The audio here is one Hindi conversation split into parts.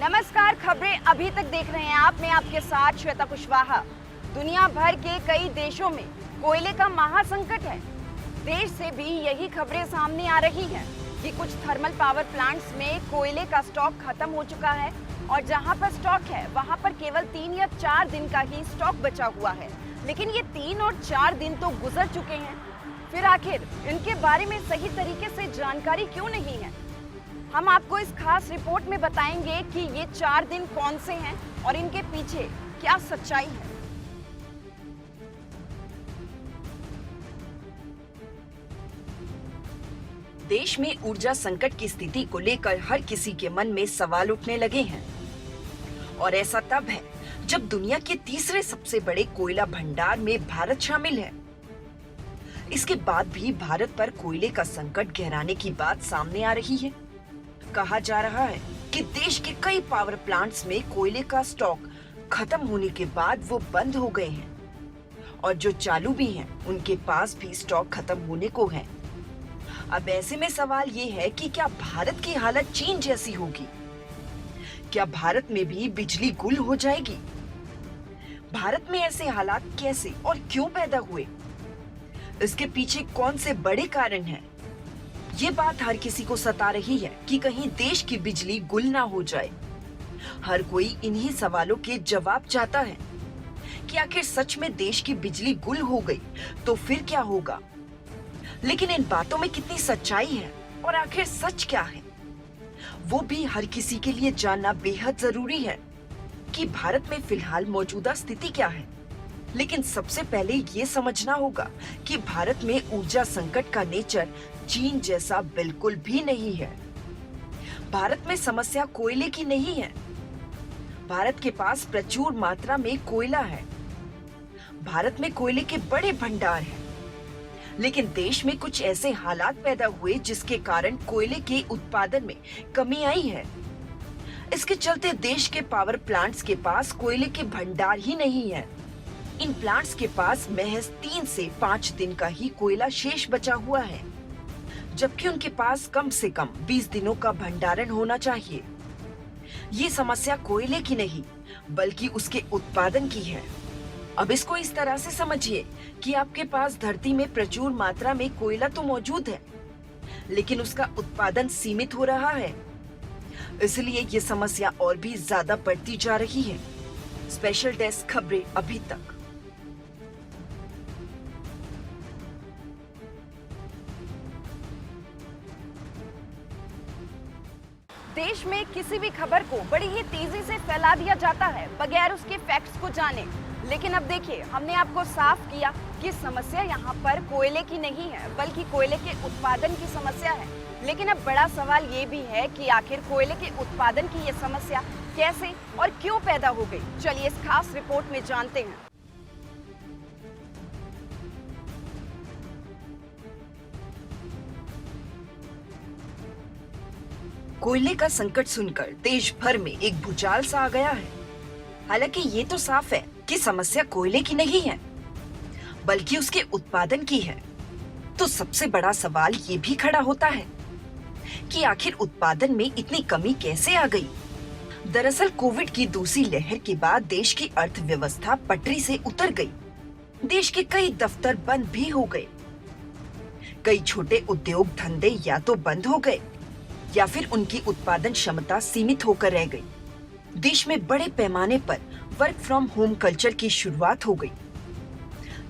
नमस्कार, खबरें अभी तक देख रहे हैं आप। मैं आपके साथ श्वेता कुशवाहा। दुनिया भर के कई देशों में कोयले का महासंकट है। देश से भी यही खबरें सामने आ रही हैं कि कुछ थर्मल पावर प्लांट्स में कोयले का स्टॉक खत्म हो चुका है और जहां पर स्टॉक है वहां पर केवल 3 या 4 दिन का ही स्टॉक बचा हुआ है। लेकिन ये 3 और 4 दिन तो गुजर चुके हैं, फिर आखिर इनके बारे में सही तरीके से जानकारी क्यों नहीं है? हम आपको इस खास रिपोर्ट में बताएंगे कि ये 4 दिन कौन से हैं और इनके पीछे क्या सच्चाई है। देश में ऊर्जा संकट की स्थिति को लेकर हर किसी के मन में सवाल उठने लगे हैं और ऐसा तब है जब दुनिया के तीसरे सबसे बड़े कोयला भंडार में भारत शामिल है। इसके बाद भी भारत पर कोयले का संकट गहराने की बात सामने आ रही है। कहा जा रहा है कि देश के कई पावर प्लांट्स में कोयले का स्टॉक खत्म होने के बाद वो बंद हो गए हैं और जो चालू भी हैं उनके पास भी स्टॉक खत्म होने को है। अब ऐसे में सवाल ये है कि क्या भारत की हालत चीन जैसी होगी? क्या भारत में भी बिजली गुल हो जाएगी? भारत में ऐसे हालात कैसे और क्यों पैदा हुए? इसके पीछे कौन से बड़े कारण हैं? ये बात हर किसी को सता रही है कि कहीं देश की बिजली गुल ना हो जाए। हर कोई इन्हीं सवालों के जवाब चाहता है कि आखिर सच में देश की बिजली गुल हो गई तो फिर क्या होगा? लेकिन इन बातों में कितनी सच्चाई है और आखिर सच क्या है, वो भी हर किसी के लिए जानना बेहद जरूरी है कि भारत में फिलहाल मौजूदा स्थिति क्या है। लेकिन सबसे पहले ये समझना होगा कि भारत में ऊर्जा संकट का नेचर चीन जैसा बिल्कुल भी नहीं है। भारत में समस्या कोयले की नहीं है। भारत के पास प्रचुर मात्रा में कोयला है। भारत में कोयले के बड़े भंडार हैं। लेकिन देश में कुछ ऐसे हालात पैदा हुए जिसके कारण कोयले के उत्पादन में कमी आई है। इसके चलते देश के पावर प्लांट्स के पास कोयले के भंडार ही नहीं है। इन प्लांट्स के पास महज 3 से 5 दिन का ही कोयला शेष बचा हुआ है, जबकि उनके पास कम से कम 20 दिनों का भंडारण होना चाहिए। ये समस्या कोयले की नहीं बल्कि उसके उत्पादन की है। अब इसको इस तरह से समझिए कि आपके पास धरती में प्रचुर मात्रा में कोयला तो मौजूद है, लेकिन उसका उत्पादन सीमित हो रहा है। इसलिए ये समस्या और भी ज्यादा बढ़ती जा रही है। स्पेशल डेस्क खबरें अभी तक। देश में किसी भी खबर को बड़ी ही तेजी से फैला दिया जाता है बगैर उसके फैक्ट्स को जाने। लेकिन अब देखिए, हमने आपको साफ किया कि समस्या यहाँ पर कोयले की नहीं है बल्कि कोयले के उत्पादन की समस्या है। लेकिन अब बड़ा सवाल ये भी है कि आखिर कोयले के उत्पादन की ये समस्या कैसे और क्यों पैदा हो गई। चलिए इस खास रिपोर्ट में जानते हैं। कोयले का संकट सुनकर देश भर में एक भूचाल सा आ गया है। हालांकि ये तो साफ है कि समस्या कोयले की नहीं है बल्कि उसके उत्पादन की है। तो सबसे बड़ा सवाल ये भी खड़ा होता है कि आखिर उत्पादन में इतनी कमी कैसे आ गई। दरअसल कोविड की दूसरी लहर के बाद देश की अर्थव्यवस्था पटरी से उतर गई। देश के कई दफ्तर बंद भी हो गए। कई छोटे उद्योग धंधे या तो बंद हो गए या फिर उनकी उत्पादन क्षमता सीमित होकर रह गई। देश में बड़े पैमाने पर वर्क फ्रॉम होम कल्चर की शुरुआत हो गई।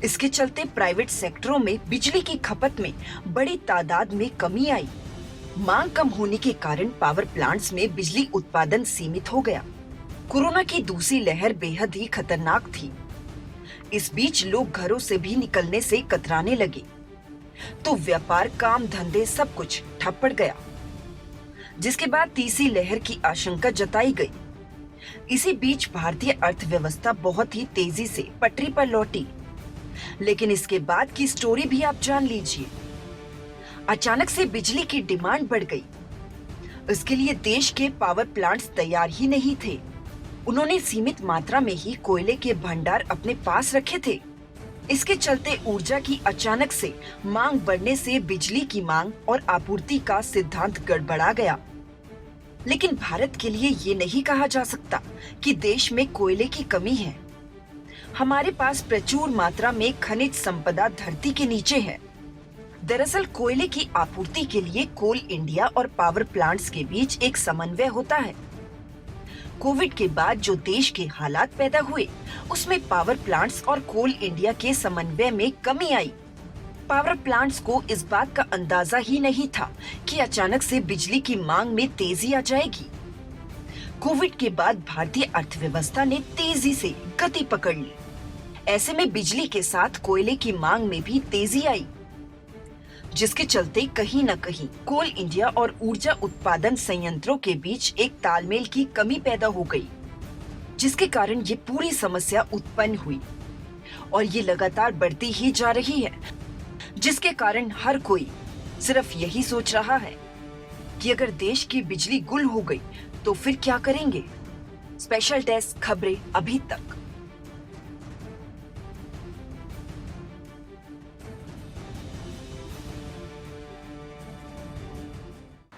इसके चलते प्राइवेट सेक्टरों में बिजली की खपत में बड़ी तादाद में कमी आई। मांग कम होने के कारण पावर प्लांट्स में बिजली उत्पादन सीमित हो गया। कोरोना की दूसरी लहर बेहद ही खतरनाक थी। इस बीच लोग घरों से भी निकलने से कतराने लगे, तो व्यापार, काम धंधे सब कुछ ठप पड़ गया, जिसके बाद तीसरी लहर की आशंका जताई गई। इसी बीच भारतीय अर्थव्यवस्था बहुत ही तेजी से पटरी पर लौटी। लेकिन इसके बाद की स्टोरी भी आप जान लीजिए। अचानक से बिजली की डिमांड बढ़ गई। इसके लिए देश के पावर प्लांट्स तैयार ही नहीं थे। उन्होंने सीमित मात्रा में ही कोयले के भंडार अपने पास रखे थे। इसके चलते ऊर्जा की अचानक से मांग बढ़ने से बिजली की मांग और आपूर्ति का सिद्धांत गड़बड़ा गया। लेकिन भारत के लिए ये नहीं कहा जा सकता कि देश में कोयले की कमी है। हमारे पास प्रचुर मात्रा में खनिज संपदा धरती के नीचे है। दरअसल कोयले की आपूर्ति के लिए कोल इंडिया और पावर प्लांट्स के बीच एक समन्वय होता है। कोविड के बाद जो देश के हालात पैदा हुए, उसमें पावर प्लांट्स और कोल इंडिया के समन्वय में कमी आई। पावर प्लांट्स को इस बात का अंदाजा ही नहीं था कि अचानक से बिजली की मांग में तेजी आ जाएगी। कोविड के बाद भारतीय अर्थव्यवस्था ने तेजी से गति पकड़ ली। ऐसे में बिजली के साथ कोयले की मांग में भी तेजी आई, जिसके चलते कहीं न कहीं कोल इंडिया और ऊर्जा उत्पादन संयंत्रों के बीच एक तालमेल की कमी पैदा हो गई, जिसके कारण ये पूरी समस्या उत्पन्न हुई और ये लगातार बढ़ती ही जा रही है, जिसके कारण हर कोई सिर्फ यही सोच रहा है कि अगर देश की बिजली गुल हो गई तो फिर क्या करेंगे। स्पेशल डेस्क खबरें अभी तक।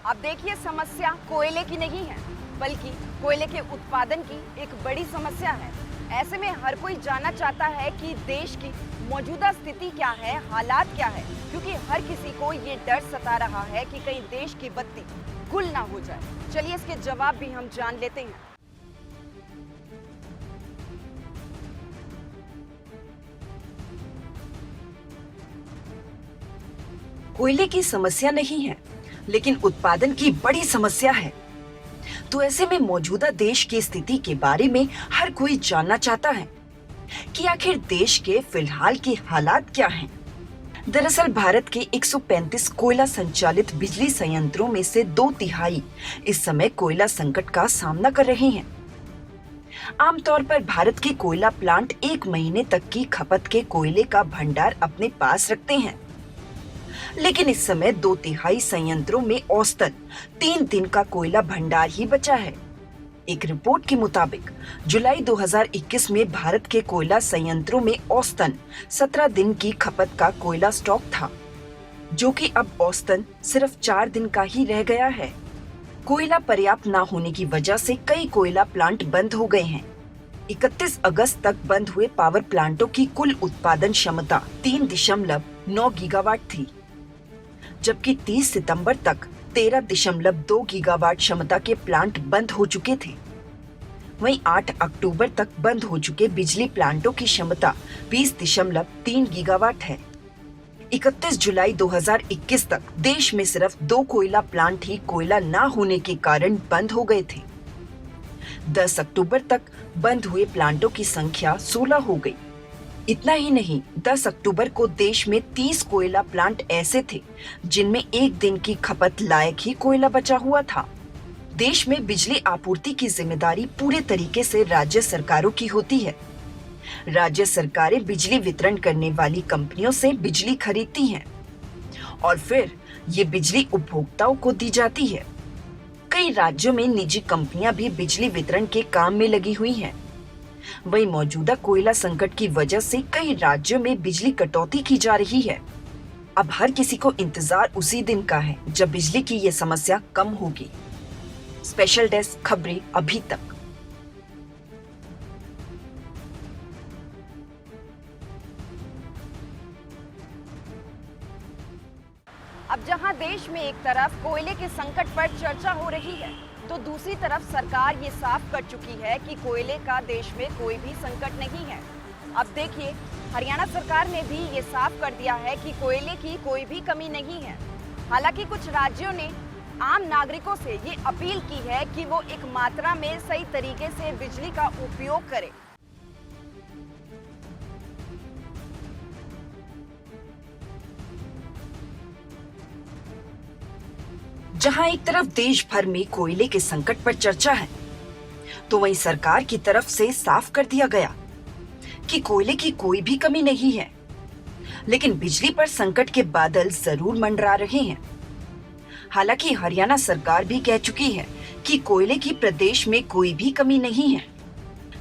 अब देखिए, समस्या कोयले की नहीं है, बल्कि कोयले के उत्पादन की एक बड़ी समस्या है। ऐसे में हर कोई जानना चाहता है कि देश की मौजूदा स्थिति क्या है, हालात क्या है, क्योंकि हर किसी को ये डर सता रहा है कि कहीं देश की बत्ती गुल ना हो जाए। चलिए इसके जवाब भी हम जान लेते हैं। कोयले की समस्या नहीं है, लेकिन उत्पादन की बड़ी समस्या है। तो ऐसे में मौजूदा देश की स्थिति के बारे में हर कोई जानना चाहता है कि आखिर देश के फिलहाल के हालात क्या हैं। दरअसल भारत के 135 कोयला संचालित बिजली संयंत्रों में से 2/3 इस समय कोयला संकट का सामना कर रहे हैं। आमतौर पर भारत के कोयला प्लांट 1 महीने तक की खपत के कोयले का भंडार अपने पास रखते हैं, लेकिन इस समय 2/3 संयंत्रों में औसतन 3 दिन का कोयला भंडार ही बचा है। एक रिपोर्ट के मुताबिक जुलाई 2021 में भारत के कोयला संयंत्रों में औसतन 17 दिन की खपत का कोयला स्टॉक था, जो कि अब औसतन सिर्फ 4 दिन का ही रह गया है। कोयला पर्याप्त न होने की वजह से कई कोयला प्लांट बंद हो गए हैं। 31 अगस्त तक बंद हुए पावर प्लांटों की कुल उत्पादन क्षमता 3.9 गीगावाट थी, जबकि 30 सितंबर तक 13.2 गीगावाट क्षमता के प्लांट बंद हो चुके थे। वहीं 8 अक्टूबर तक बंद हो चुके बिजली प्लांटों की क्षमता 20.3 गीगावाट है। 31 जुलाई 2021 तक देश में सिर्फ 2 कोयला प्लांट ही कोयला न होने के कारण बंद हो गए थे। 10 अक्टूबर तक बंद हुए प्लांटों की संख्या 16 हो गई। इतना ही नहीं, 10 अक्टूबर को देश में 30 कोयला प्लांट ऐसे थे जिनमें 1 दिन की खपत लायक ही कोयला बचा हुआ था। देश में बिजली आपूर्ति की जिम्मेदारी पूरे तरीके से राज्य सरकारों की होती है। राज्य सरकारें बिजली वितरण करने वाली कंपनियों से बिजली खरीदती हैं और फिर ये बिजली उपभोक्ताओं को दी जाती है। कई राज्यों में निजी कंपनियां भी बिजली वितरण के काम में लगी हुई हैं। वहीं मौजूदा कोयला संकट की वजह से कई राज्यों में बिजली कटौती की जा रही है। अब हर किसी को इंतजार उसी दिन का है जब बिजली की ये समस्या कम होगी। स्पेशल डेस्क खबरें अभी तक। अब जहां देश में एक तरफ कोयले के संकट पर चर्चा हो रही है, तो दूसरी तरफ सरकार ये साफ कर चुकी है कि कोयले का देश में कोई भी संकट नहीं है। अब देखिए, हरियाणा सरकार ने भी ये साफ कर दिया है कि कोयले की कोई भी कमी नहीं है। हालांकि कुछ राज्यों ने आम नागरिकों से ये अपील की है कि वो एक मात्रा में सही तरीके से बिजली का उपयोग करें। जहां एक तरफ देश भर में कोयले के संकट पर चर्चा है, तो वहीं सरकार की तरफ से साफ कर दिया गया कि कोयले की कोई भी कमी नहीं है, लेकिन बिजली पर संकट के बादल जरूर मंडरा रहे हैं। हालांकि हरियाणा सरकार भी कह चुकी है कि कोयले की प्रदेश में कोई भी कमी नहीं है।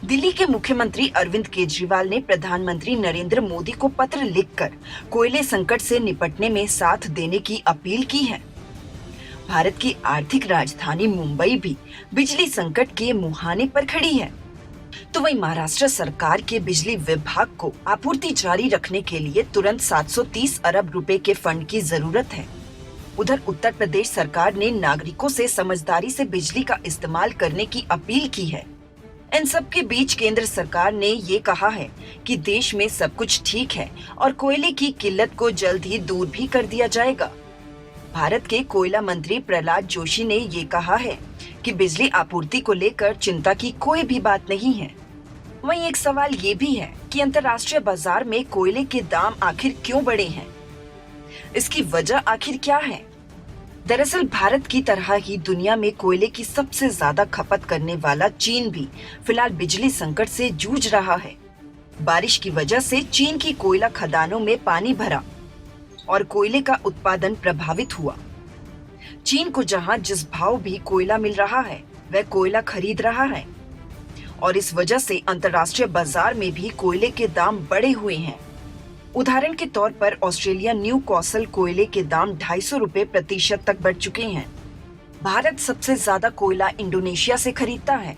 दिल्ली के मुख्यमंत्री अरविंद केजरीवाल ने प्रधानमंत्री नरेंद्र मोदी को पत्र लिखकर कोयले संकट से निपटने में साथ देने की अपील की है। भारत की आर्थिक राजधानी मुंबई भी बिजली संकट के मुहाने पर खड़ी है। तो वहीं महाराष्ट्र सरकार के बिजली विभाग को आपूर्ति जारी रखने के लिए तुरंत 730 अरब रुपए के फंड की जरूरत है। उधर उत्तर प्रदेश सरकार ने नागरिकों से समझदारी से बिजली का इस्तेमाल करने की अपील की है। इन सब के बीच केंद्र सरकार ने ये कहा है कि देश में सब कुछ ठीक है और कोयले की किल्लत को जल्द ही दूर भी कर दिया जाएगा। भारत के कोयला मंत्री प्रहलाद जोशी ने ये कहा है कि बिजली आपूर्ति को लेकर चिंता की कोई भी बात नहीं है। वहीं एक सवाल ये भी है कि अंतर्राष्ट्रीय बाजार में कोयले के दाम आखिर क्यों बढ़े हैं? इसकी वजह आखिर क्या है? दरअसल भारत की तरह ही दुनिया में कोयले की सबसे ज्यादा खपत करने वाला चीन भी फिलहाल बिजली संकट से जूझ रहा है। बारिश की वजह से चीन की कोयला खदानों में पानी भरा और कोयले का उत्पादन प्रभावित हुआ। चीन को जहां जिस भाव भी कोयला मिल रहा है वह कोयला खरीद रहा है और इस वजह से अंतर्राष्ट्रीय बाजार में भी कोयले के दाम बढ़े हुए हैं। उदाहरण के तौर पर ऑस्ट्रेलिया न्यू कॉसल कोयले के दाम 250 रुपए प्रतिशत तक बढ़ चुके हैं। भारत सबसे ज्यादा कोयला इंडोनेशिया से खरीदता है।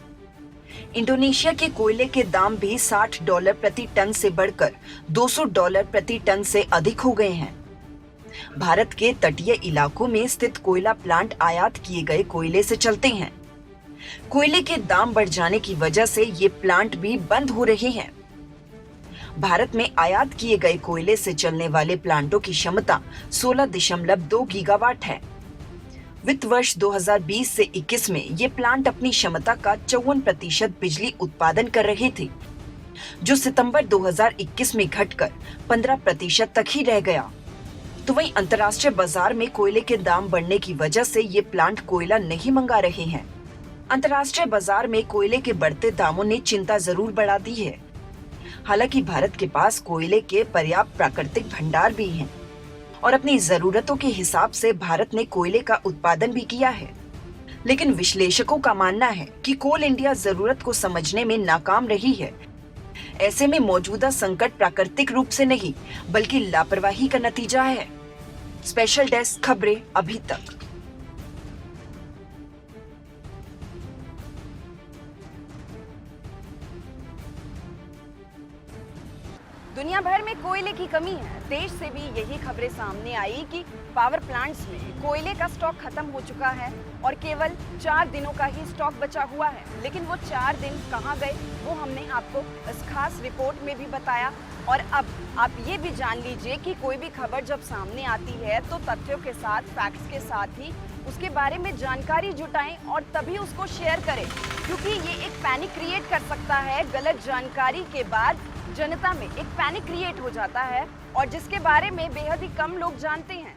इंडोनेशिया के कोयले के दाम भी $60 प्रति टन से बढ़कर $200 प्रति टन से अधिक हो गए हैं। भारत के तटीय इलाकों में स्थित कोयला प्लांट आयात किए गए कोयले से चलते हैं। कोयले के दाम बढ़ जाने की वजह से ये प्लांट भी बंद हो रहे हैं। भारत में आयात किए गए कोयले से चलने वाले प्लांटों की क्षमता 16.2 गीगावाट है। वित्त वर्ष 2020 से 21 में ये प्लांट अपनी क्षमता का 54% बिजली उत्पादन कर रहे थे, जो सितंबर 2021 में घटकर 15% तक ही रह गया। तो वहीं अंतर्राष्ट्रीय बाजार में कोयले के दाम बढ़ने की वजह से ये प्लांट कोयला नहीं मंगा रहे हैं। अंतर्राष्ट्रीय बाजार में कोयले के बढ़ते दामों ने चिंता जरूर बढ़ा दी है। हालांकि भारत के पास कोयले के पर्याप्त प्राकृतिक भंडार भी हैं और अपनी जरूरतों के हिसाब से भारत ने कोयले का उत्पादन भी किया है। लेकिन विश्लेषकों का मानना है कि कोल इंडिया जरूरत को समझने में नाकाम रही है। ऐसे में मौजूदा संकट प्राकृतिक रूप से नहीं बल्कि लापरवाही का नतीजा है। स्पेशल डेस्क खबरें अभी तक। दुनिया भर में कोयले की कमी है। देश से भी यही खबरें सामने आई कि पावर प्लांट्स में कोयले का स्टॉक खत्म हो चुका है और केवल 4 दिनों का ही स्टॉक बचा हुआ है। लेकिन वो 4 दिन कहाँ गए वो हमने आपको इस खास रिपोर्ट में भी बताया। और अब आप ये भी जान लीजिए कि कोई भी खबर जब सामने आती है तो तथ्यों के साथ, फैक्ट्स के साथ ही उसके बारे में जानकारी जुटाएं और तभी उसको शेयर करें, क्योंकि ये एक पैनिक क्रिएट कर सकता है। गलत जानकारी के बाद जनता में एक पैनिक क्रिएट हो जाता है और जिसके बारे में बेहद ही कम लोग जानते हैं।